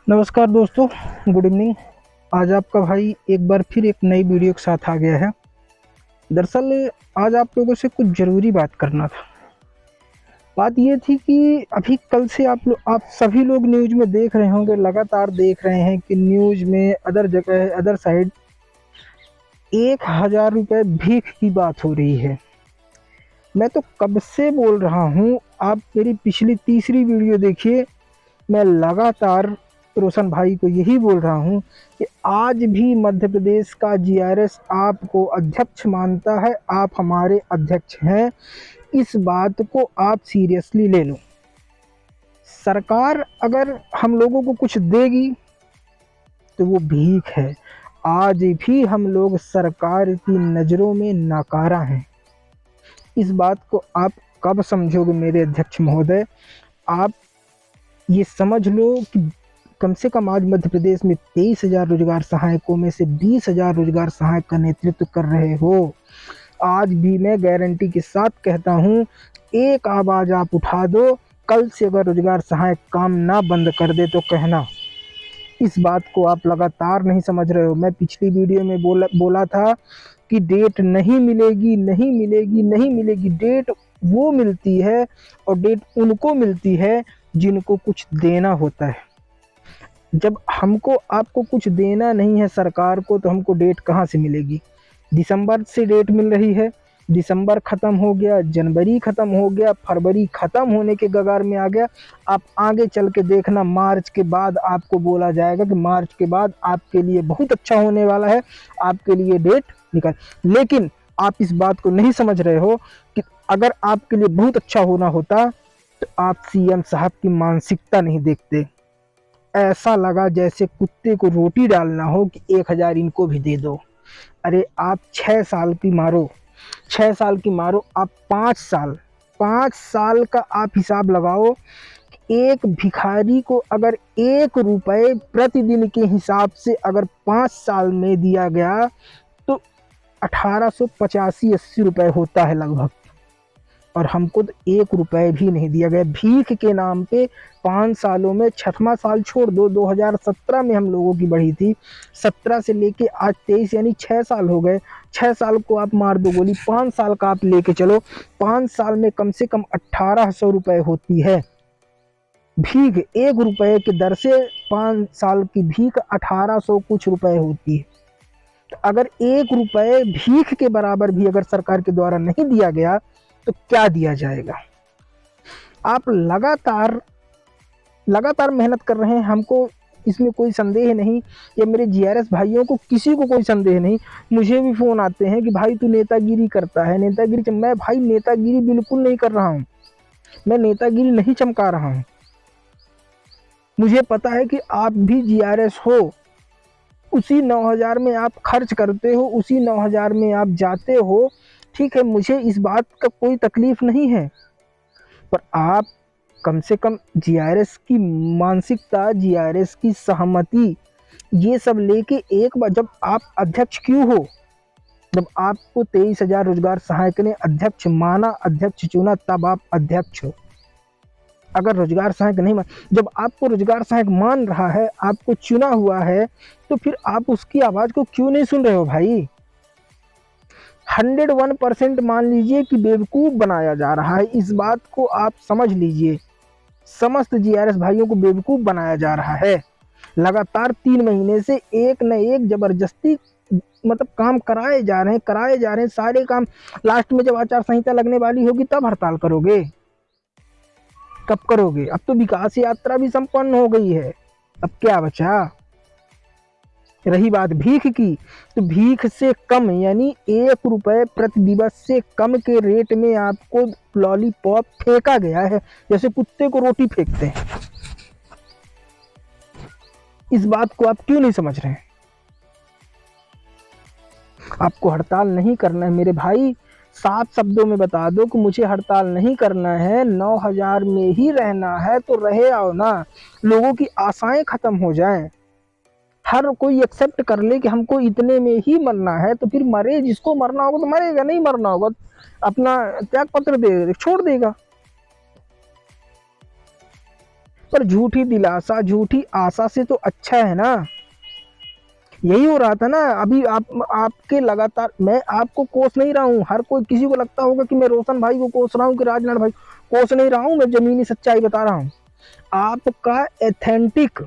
नमस्कार दोस्तों, good evening. आज आपका भाई एक बार फिर एक नई वीडियो के साथ आ गया है। दरअसल आज आप लोगों से कुछ ज़रूरी बात करना था। बात ये थी कि अभी कल से आप सभी लोग न्यूज़ में देख रहे होंगे, लगातार देख रहे हैं कि न्यूज़ में अदर जगह अदर साइड 1000 रुपये भीख की बात हो रही है। मैं तो कब से बोल रहा हूँ, आप मेरी पिछली तीसरी वीडियो देखिए। मैं लगातार रोशन भाई को यही बोल रहा हूँ कि आज भी मध्य प्रदेश का जीआरएस आपको अध्यक्ष मानता है, आप हमारे अध्यक्ष हैं। इस बात को आप सीरियसली ले लो। सरकार अगर हम लोगों को कुछ देगी तो वो भीख है। आज भी हम लोग सरकार की नज़रों में नाकारा हैं। इस बात को आप कब समझोगे मेरे अध्यक्ष महोदय? आप ये समझ लो कि कम से कम आज मध्य प्रदेश में 23,000 रोजगार सहायकों में से 20,000 रोजगार सहायक का नेतृत्व कर रहे हो। आज भी मैं गारंटी के साथ कहता हूँ, एक आवाज़ आप उठा दो। कल से अगर रोजगार सहायक काम ना बंद कर दे तो कहना। इस बात को आप लगातार नहीं समझ रहे हो। मैं पिछली वीडियो में बोला था कि डेट नहीं मिलेगी, नहीं मिलेगी, नहीं मिलेगी। डेट वो मिलती है और डेट उनको मिलती है जिनको कुछ देना होता है। जब हमको आपको कुछ देना नहीं है सरकार को, तो हमको डेट कहाँ से मिलेगी? दिसंबर से डेट मिल रही है। दिसंबर ख़त्म हो गया, जनवरी ख़त्म हो गया, फरवरी ख़त्म होने के कगार में आ गया। आप आगे चल के देखना, मार्च के बाद आपको बोला जाएगा कि मार्च के बाद आपके लिए बहुत अच्छा होने वाला है, आपके लिए डेट निकल। लेकिन आप इस बात को नहीं समझ रहे हो कि अगर आपके लिए बहुत अच्छा होना होता तो आप सीएम साहब की मानसिकता नहीं देखते। ऐसा लगा जैसे कुत्ते को रोटी डालना हो कि 1000 इनको भी दे दो। अरे आप 6 साल की मारो, 6 साल की मारो, आप 5 साल, 5 साल का आप हिसाब लगाओ कि एक भिखारी को अगर 1 रुपये प्रतिदिन के हिसाब से अगर 5 साल में दिया गया तो 1885-80 रुपये होता है लगभग। और हमको तो 1 रुपये भी नहीं दिया गया भीख के नाम पे। 5 सालों में, छठवां साल छोड़ दो, 2017 में हम लोगों की बढ़ी थी। 17 से लेके आज 23, यानी 6 साल हो गए। 6 साल को आप मार दो गोली, 5 साल का आप लेके चलो। 5 साल में कम से कम 1800 रुपये होती है भीख। 1 रुपये की दर से 5 साल की भीख 1800 कुछ रुपए होती है। तो अगर 1 रुपये भीख के बराबर भी अगर सरकार के द्वारा नहीं दिया गया तो क्या दिया जाएगा? आप लगातार लगातार मेहनत कर रहे हैं, हमको इसमें कोई संदेह नहीं, या मेरे जीआरएस भाइयों को किसी को कोई संदेह नहीं। मुझे भी फ़ोन आते हैं कि भाई तू नेतागिरी करता है, नेतागिरी। मैं भाई नेतागिरी बिल्कुल नहीं कर रहा हूँ, मैं नेतागिरी नहीं चमका रहा हूँ। मुझे पता है कि आप भी जीआरएस हो, उसी 9000 में आप खर्च करते हो, उसी 9000 में आप जाते हो। ठीक है, मुझे इस बात का कोई तकलीफ नहीं है, पर आप कम से कम जीआरएस की मानसिकता, जीआरएस की सहमति, ये सब लेके एक बार, जब आप अध्यक्ष क्यों हो, जब आपको 23,000 रोजगार सहायक ने अध्यक्ष माना, अध्यक्ष चुना, तब आप अध्यक्ष हो। अगर रोजगार सहायक नहीं मान, जब आपको रोजगार सहायक मान रहा है, आपको चुना हुआ है, तो फिर आप उसकी आवाज को क्यों नहीं सुन रहे हो भाई? 101% मान लीजिए कि बेवकूफ बनाया जा रहा है। इस बात को आप समझ लीजिए, समस्त जीआरएस भाइयों को बेवकूफ बनाया जा रहा है। लगातार 3 महीने से एक न एक जबरदस्ती मतलब काम कराए जा रहे हैं, कराए जा रहे हैं सारे काम। लास्ट में जब आचार संहिता लगने वाली होगी तब हड़ताल करोगे? कब करोगे? अब तो विकास यात्रा भी संपन्न हो गई है, अब क्या बचा? रही बात भीख की, तो भीख से कम, यानी 1 रुपये प्रति दिवस से कम के रेट में आपको लॉलीपॉप फेंका गया है, जैसे कुत्ते को रोटी फेंकते हैं। इस बात को आप क्यों नहीं समझ रहे हैं? आपको हड़ताल नहीं करना है मेरे भाई, साफ शब्दों में बता दो कि मुझे हड़ताल नहीं करना है, 9000 में ही रहना है तो रहे आओ ना। लोगों की आशाएं खत्म हो जाएं, हर कोई एक्सेप्ट कर ले कि हमको इतने में ही मरना है, तो फिर मरे। जिसको मरना होगा तो मरेगा, नहीं मरना होगा अपना त्याग पत्र दे छोड़ देगा। पर झूठी दिलासा, झूठी आशा से तो अच्छा है ना। यही हो रहा था ना अभी। आपके लगातार, मैं आपको कोस नहीं रहा हूँ। हर कोई, किसी को लगता होगा कि मैं रोशन भाई को कोस रहा हूँ कि राजनाथ भाई, कोस नहीं रहा हूँ, मैं जमीनी सच्चाई बता रहा हूँ। आपका एथेंटिक,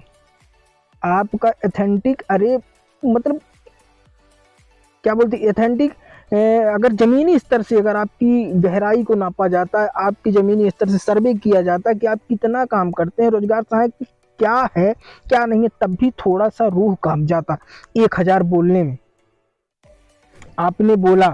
आपका एथेंटिक, अरे मतलब क्या बोलते, एथेंटिक, अगर जमीनी स्तर से, अगर आपकी गहराई को नापा जाता है, आपकी जमीनी स्तर से सर्वे किया जाता है कि आप कितना काम करते हैं, रोजगार सहायक क्या है क्या नहीं है, तब भी थोड़ा सा रूह कांप जाता 1000 बोलने में। आपने बोला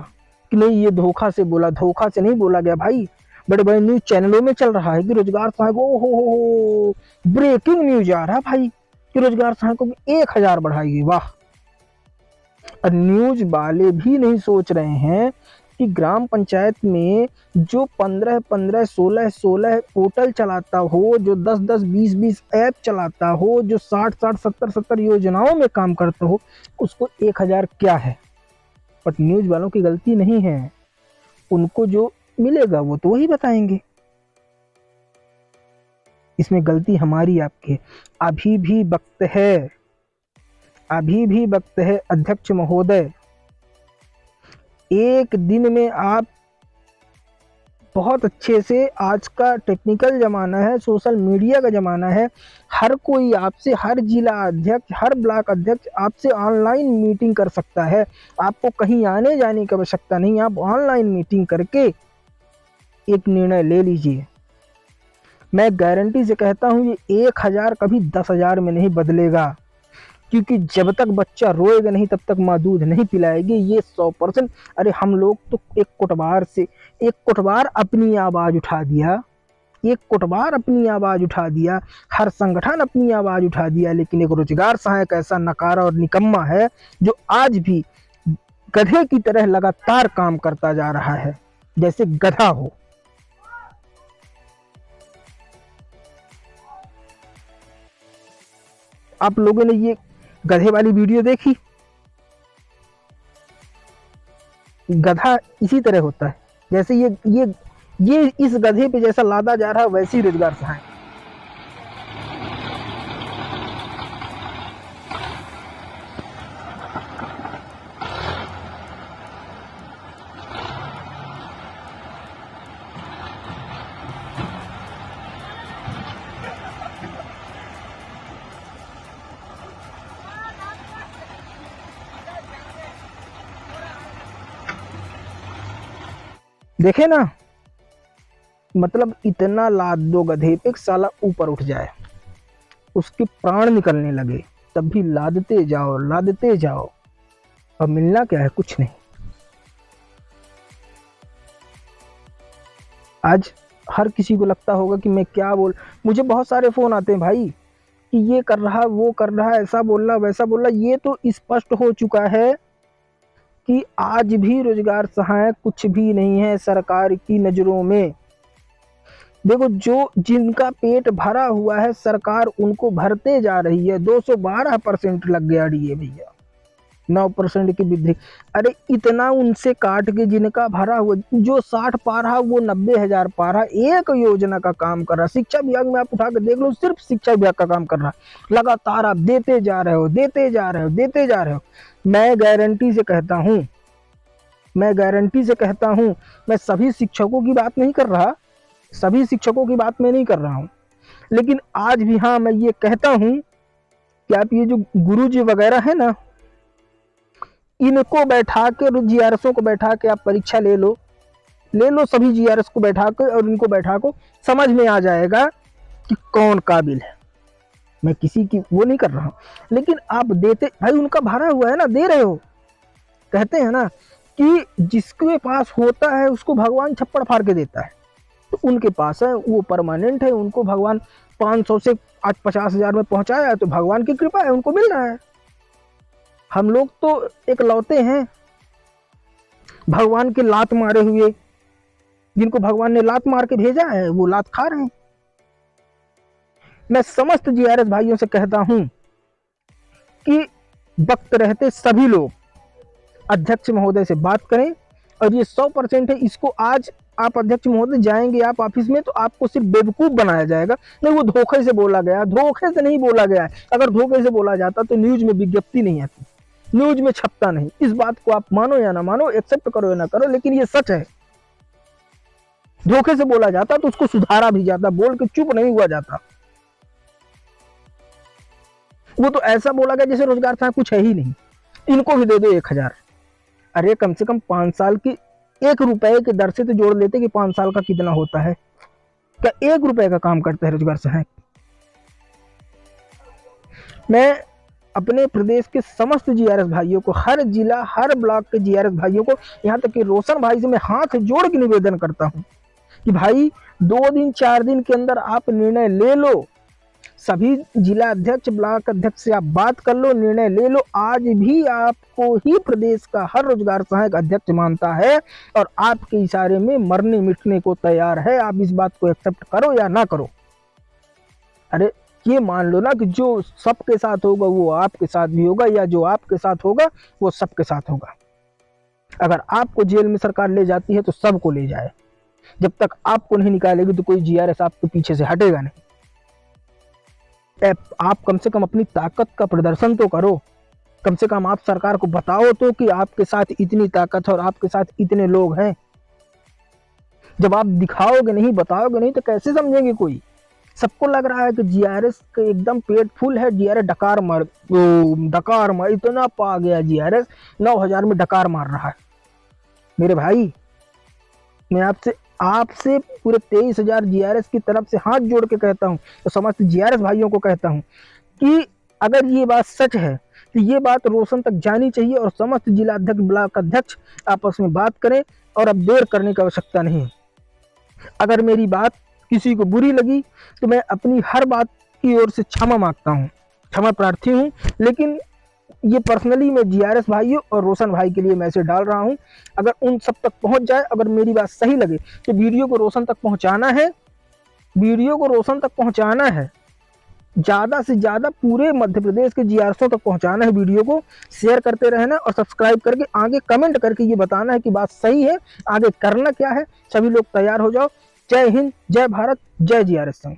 कि नहीं ये धोखा से बोला, धोखा से नहीं बोला गया भाई। बड़े बड़े न्यूज चैनलों में चल रहा है कि रोजगार सहायक, ओ हो, ब्रेकिंग न्यूज आ रहा है भाई कि रोजगार सहायकों की 1000 बढ़ाएगी। वाह। और न्यूज वाले भी नहीं सोच रहे हैं कि ग्राम पंचायत में जो 15-15, 16-16 पोर्टल चलाता हो, जो 10-10, 20-20 ऐप चलाता हो, जो 60-60, 70-70 योजनाओं में काम करता हो, उसको 1000 क्या है। बट न्यूज वालों की गलती नहीं है, उनको जो मिलेगा वो तो वही बताएंगे। इसमें गलती हमारी आपकी। अभी भी वक्त है, अभी भी वक्त है अध्यक्ष महोदय। एक दिन में आप बहुत अच्छे से, आज का टेक्निकल ज़माना है, सोशल मीडिया का ज़माना है, हर कोई आपसे, हर जिला अध्यक्ष, हर ब्लॉक अध्यक्ष आपसे ऑनलाइन मीटिंग कर सकता है। आपको कहीं आने जाने की आवश्यकता नहीं, आप ऑनलाइन मीटिंग करके एक निर्णय ले लीजिए। मैं गारंटी से कहता हूँ ये 1000 कभी 10,000 में नहीं बदलेगा, क्योंकि जब तक बच्चा रोएगा नहीं तब तक माँ दूध नहीं पिलाएगी, ये 100%। अरे हम लोग तो एक कोटबार से, एक कोटबार अपनी आवाज़ उठा दिया, एक कोटबार अपनी आवाज़ उठा दिया, हर संगठन अपनी आवाज़ उठा दिया, लेकिन एक रोजगार सहायक ऐसा नकारा और निकम्मा है जो आज भी गधे की तरह लगातार काम करता जा रहा है, जैसे गधा हो। आप लोगों ने ये गधे वाली वीडियो देखी? गधा इसी तरह होता है, जैसे ये इस गधे पे जैसा लादा जा रहा है वैसे ही रोजगार सहायक। देखे ना, मतलब इतना लाद दो गधे पे साला ऊपर उठ जाए, उसके प्राण निकलने लगे, तब भी लादते जाओ, लादते जाओ। अब मिलना क्या है? कुछ नहीं। आज हर किसी को लगता होगा कि मैं क्या बोल, मुझे बहुत सारे फोन आते हैं भाई कि ये कर रहा, वो कर रहा, ऐसा बोल रहा, वैसा बोल रहा। ये तो स्पष्ट हो चुका है कि आज भी रोजगार सहायक कुछ भी नहीं है सरकार की नजरों में। देखो, जो जिनका पेट भरा हुआ है सरकार उनको भरते जा रही है। 212% लग गया डीए भैया, 9% की वृद्धि। अरे इतना उनसे काट के जिनका भरा हुआ, जो 60 पा रहा वो 90,000 पा रहा, एक योजना का काम कर रहा। शिक्षा विभाग में आप उठा के देख लो, सिर्फ शिक्षा विभाग का काम कर रहा, लगातार आप देते जा रहे हो, देते जा रहे हो, देते जा रहे हो। मैं गारंटी से कहता हूँ, मैं गारंटी से कहता हूँ, मैं सभी शिक्षकों की बात नहीं कर रहा, सभी शिक्षकों की बात मैं नहीं कर रहा हूँ, लेकिन आज भी हाँ मैं ये कहता हूँ कि आप ये जो गुरुजी वगैरह है ना, इनको बैठा के, जीआरएसओ को बैठा के आप परीक्षा ले लो, ले लो सभी जीआरएस को बैठा के, और इनको बैठा को समझ में आ जाएगा कि कौन काबिल है। मैं किसी की वो नहीं कर रहा हूँ, लेकिन आप देते भाई, उनका भरा हुआ है ना, दे रहे हो। कहते हैं ना कि जिसके पास होता है उसको भगवान छप्पड़ फाड़ के देता है, तो उनके पास है, वो परमानेंट है, उनको भगवान 500 से आज 50,000 में पहुंचाया है, तो भगवान की कृपा है, उनको मिल रहा है। हम लोग तो एक लौते हैं भगवान के लात मारे हुए, जिनको भगवान ने लात मार के भेजा है वो लात खा रहे हैं। मैं समस्त जीआरएस भाइयों से कहता हूं कि वक्त रहते सभी लोग अध्यक्ष महोदय से बात करें, और ये 100% है, इसको आज आप अध्यक्ष महोदय जाएंगे आप ऑफिस में तो आपको सिर्फ बेवकूफ बनाया जाएगा। नहीं, वो धोखे से बोला गया, धोखे से नहीं बोला गया है। अगर धोखे से बोला जाता तो न्यूज में विज्ञप्ति नहीं आती, न्यूज में छपता नहीं। इस बात को आप मानो या ना मानो, एक्सेप्ट करो या ना करो, लेकिन ये सच है। धोखे से बोला जाता तो उसको सुधारा भी जाता, बोल के चुप नहीं हुआ जाता। वो तो ऐसा बोला गया जैसे रोजगार था कुछ है ही नहीं, इनको भी दे दो 1000। अरे कम से कम 5 साल की 1 रुपए के दर से तो जोड़ लेते कि 5 साल का कितना होता है। क्या 1 रुपए का काम करता है रोजगार सहायक? मैं अपने प्रदेश के समस्त जीआरएस भाइयों को, हर जिला हर ब्लॉक के जीआरएस भाइयों को, यहाँ तक कि रोशन भाई से मैं हाथ जोड़ के निवेदन करता हूँ कि भाई 2 दिन 4 दिन के अंदर आप निर्णय ले लो। सभी जिला अध्यक्ष ब्लॉक अध्यक्ष से आप बात कर लो, निर्णय ले लो। आज भी आपको ही प्रदेश का हर रोजगार सहायक अध्यक्ष मानता है और आपके इशारे में मरने मिटने को तैयार है। आप इस बात को एक्सेप्ट करो या ना करो। अरे ये मान लो ना कि जो सबके साथ होगा वो आपके साथ भी होगा, या जो आपके साथ होगा वो सबके साथ होगा। अगर आपको जेल में सरकार ले जाती है तो सबको ले जाए, जब तक आपको नहीं निकालेगी तो कोई जीआरएस आपके पीछे से हटेगा नहीं। आप कम से कम अपनी ताकत का प्रदर्शन तो करो, कम से कम आप सरकार को बताओ तो कि आपके साथ इतनी ताकत है और आपके साथ इतने लोग हैं। जब आप दिखाओगे नहीं, बताओगे नहीं, तो कैसे समझेंगे कोई? सबको लग रहा है कि जीआरएस का एकदम पेट फुल है, जीआरएस डकार मार इतना पा गया, जीआरएस 9000 में डकार मार रहा है। मेरे भाई, मैं आपसे पूरे 23,000 जीआरएस की तरफ से हाथ जोड़ के कहता हूं, तो समस्त जीआरएस भाइयों को कहता हूं कि अगर ये बात सच है तो ये बात रोशन तक जानी चाहिए और समस्त जिला अध्यक्ष ब्लॉक अध्यक्ष आपस में बात करें और अब देर करने की आवश्यकता नहीं। अगर मेरी बात किसी को बुरी लगी तो मैं अपनी हर बात की ओर से क्षमा मांगता हूँ, क्षमा प्रार्थी हूँ। लेकिन ये पर्सनली मैं जीआरएस भाइयों और रोशन भाई के लिए मैसेज डाल रहा हूं। अगर उन सब तक पहुंच जाए, अगर मेरी बात सही लगे तो वीडियो को रोशन तक पहुंचाना है, वीडियो को रोशन तक पहुंचाना है, ज्यादा से ज्यादा पूरे मध्य प्रदेश के जीआरएसओ तक पहुंचाना है। वीडियो को शेयर करते रहना और सब्सक्राइब करके आगे कमेंट करके ये बताना है कि बात सही है, आगे करना क्या है। सभी लोग तैयार हो जाओ। जय हिंद, जय भारत, जय जीआरएस संघ।